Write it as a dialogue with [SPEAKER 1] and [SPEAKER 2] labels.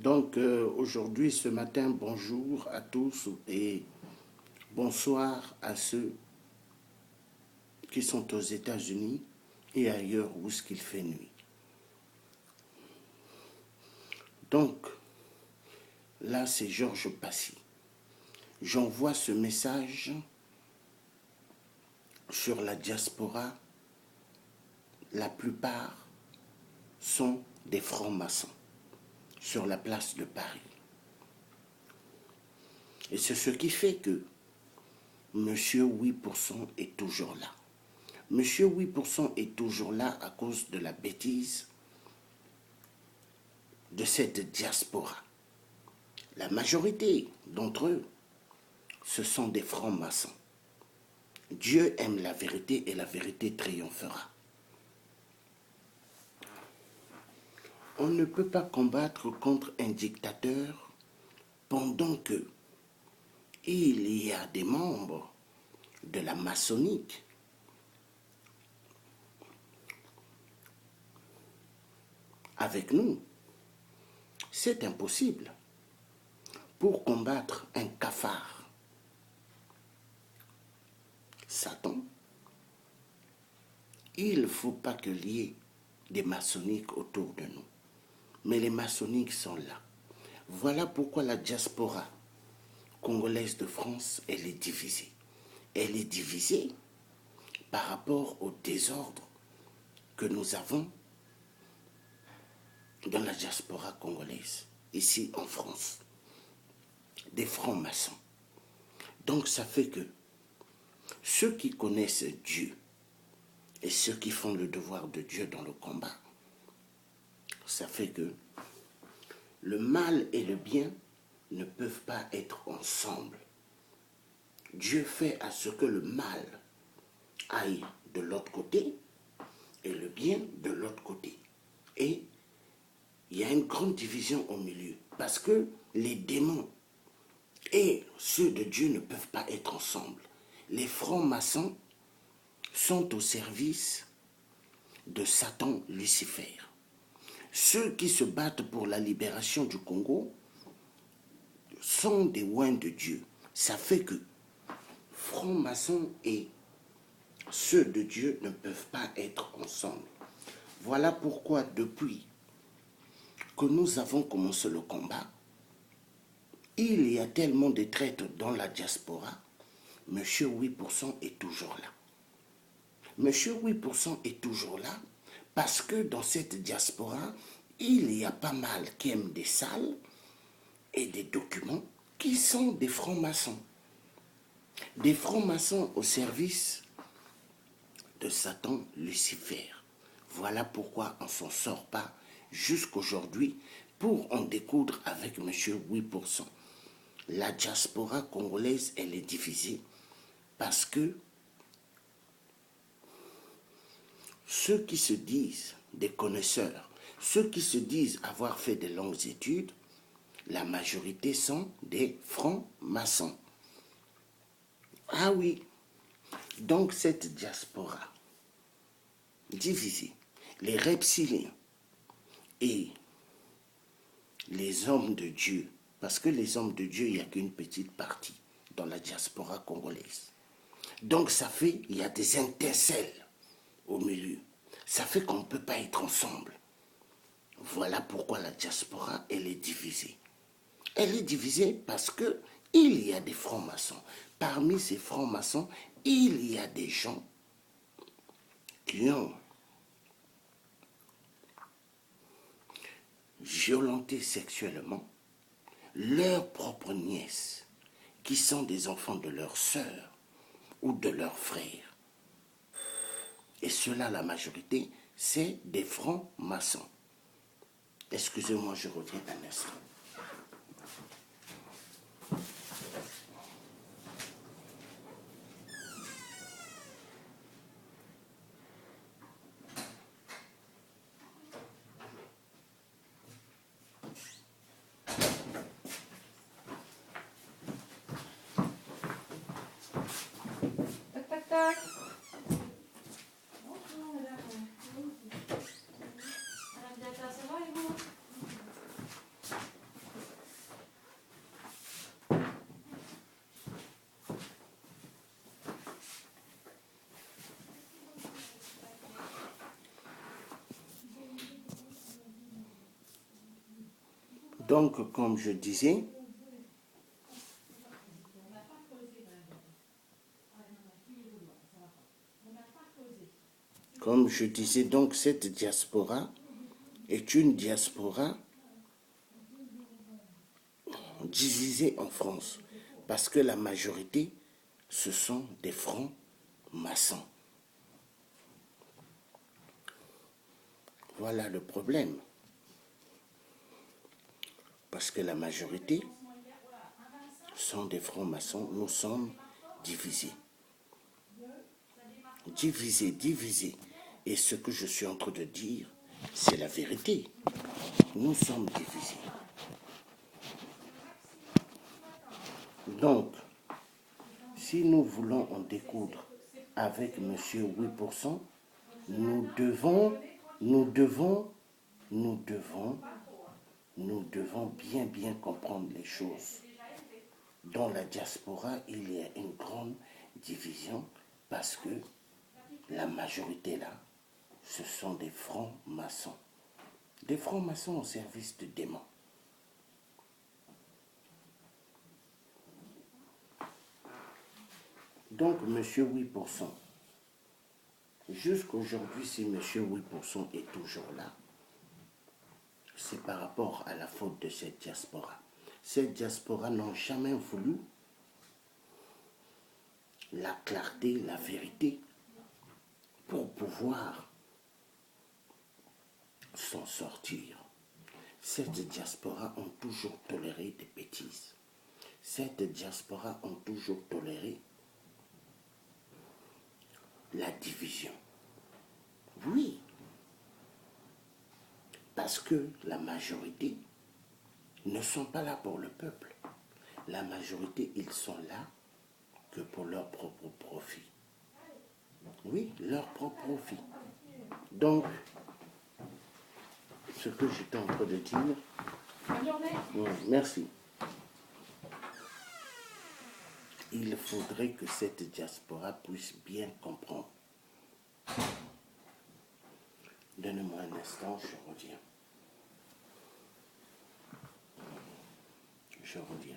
[SPEAKER 1] Donc aujourd'hui, ce matin, bonjour à tous et bonsoir à ceux qui sont aux États-Unis et ailleurs où ce qu'il fait nuit. Donc, là, c'est Georges Passy. J'envoie ce message sur la diaspora. La plupart sont des francs-maçons sur la place de Paris. Et c'est ce qui fait que Monsieur 8% est toujours là. Monsieur 8% est toujours là à cause de la bêtise de cette diaspora. La majorité d'entre eux, ce sont des francs-maçons. Dieu aime la vérité et la vérité triomphera. On ne peut pas combattre contre un dictateur pendant que il y a des membres de la maçonnique avec nous. C'est impossible. Pour combattre un cafard, Satan, il ne faut pas qu'il y ait des maçonniques autour de nous. Mais les maçonniques sont là. Voilà pourquoi la diaspora congolaise de France, elle est divisée. Elle est divisée par rapport au désordre que nous avons dans la diaspora congolaise, ici en France. Des francs-maçons. Donc ça fait que ceux qui connaissent Dieu et ceux qui font le devoir de Dieu dans le combat, ça fait que le mal et le bien ne peuvent pas être ensemble. Dieu fait à ce que le mal aille de l'autre côté et le bien de l'autre côté. Et il y a une grande division au milieu parce que les démons et ceux de Dieu ne peuvent pas être ensemble. Les francs-maçons sont au service de Satan Lucifer. Ceux qui se battent pour la libération du Congo sont des oins de Dieu. Ça fait que francs-maçons et ceux de Dieu ne peuvent pas être ensemble. Voilà pourquoi depuis que nous avons commencé le combat, il y a tellement de traîtres dans la diaspora. Monsieur 8% est toujours là. Monsieur 8% est toujours là parce que dans cette diaspora, il y a pas mal qui aiment des salles et des documents qui sont des francs-maçons. Des francs-maçons au service de Satan Lucifer. Voilà pourquoi on ne s'en sort pas jusqu'aujourd'hui pour en découdre avec monsieur 8%. La diaspora congolaise, elle est divisée parce que ceux qui se disent des connaisseurs, ceux qui se disent avoir fait de longues études, la majorité sont des francs-maçons. Ah oui, donc cette diaspora divisée, les reptiliens et les hommes de Dieu, parce que les hommes de Dieu, il n'y a qu'une petite partie dans la diaspora congolaise. Donc ça fait, il y a des étincelles au milieu. Ça fait qu'on ne peut pas être ensemble. Voilà pourquoi la diaspora, elle est divisée. Elle est divisée parce que il y a des francs-maçons. Parmi ces francs-maçons, il y a des gens qui ont violenté sexuellement leurs propres nièces, qui sont des enfants de leurs sœurs ou de leurs frères. Et ceux-là, la majorité, c'est des francs-maçons. Excusez-moi, je reviens un instant.
[SPEAKER 2] Tac, tac, tac. Bonjour, madame. Madame Diata, ça va et vous?
[SPEAKER 1] Donc, comme je disais, donc cette diaspora est une diaspora divisée en France, parce que la majorité, ce sont des francs-maçons. Voilà le problème. Parce que la majorité sont des francs-maçons, nous sommes divisés. Divisés. Et ce que je suis en train de dire, c'est la vérité. Nous sommes divisés. Donc, si nous voulons en découdre avec M. 8%, nous devons bien comprendre les choses. Dans la diaspora, il y a une grande division parce que la majorité là, ce sont des francs-maçons. Des francs-maçons au service de démons. Donc, M. 8%, jusqu'aujourd'hui, si M. 8% est toujours là, c'est par rapport à la faute de cette diaspora. Cette diaspora n'a jamais voulu la clarté, la vérité, pour pouvoir s'en sortir. Cette diaspora ont toujours toléré des bêtises. Cette diaspora ont toujours toléré la division. Oui, parce que la majorité ne sont pas là pour le peuple. La majorité, ils sont là que pour leur propre profit. Oui, leur propre profit. Donc, ce que j'étais en train de dire...
[SPEAKER 2] Bonne journée.
[SPEAKER 1] Merci. Il faudrait que cette diaspora puisse bien comprendre. Donnez-moi un instant, je reviens. Je reviens.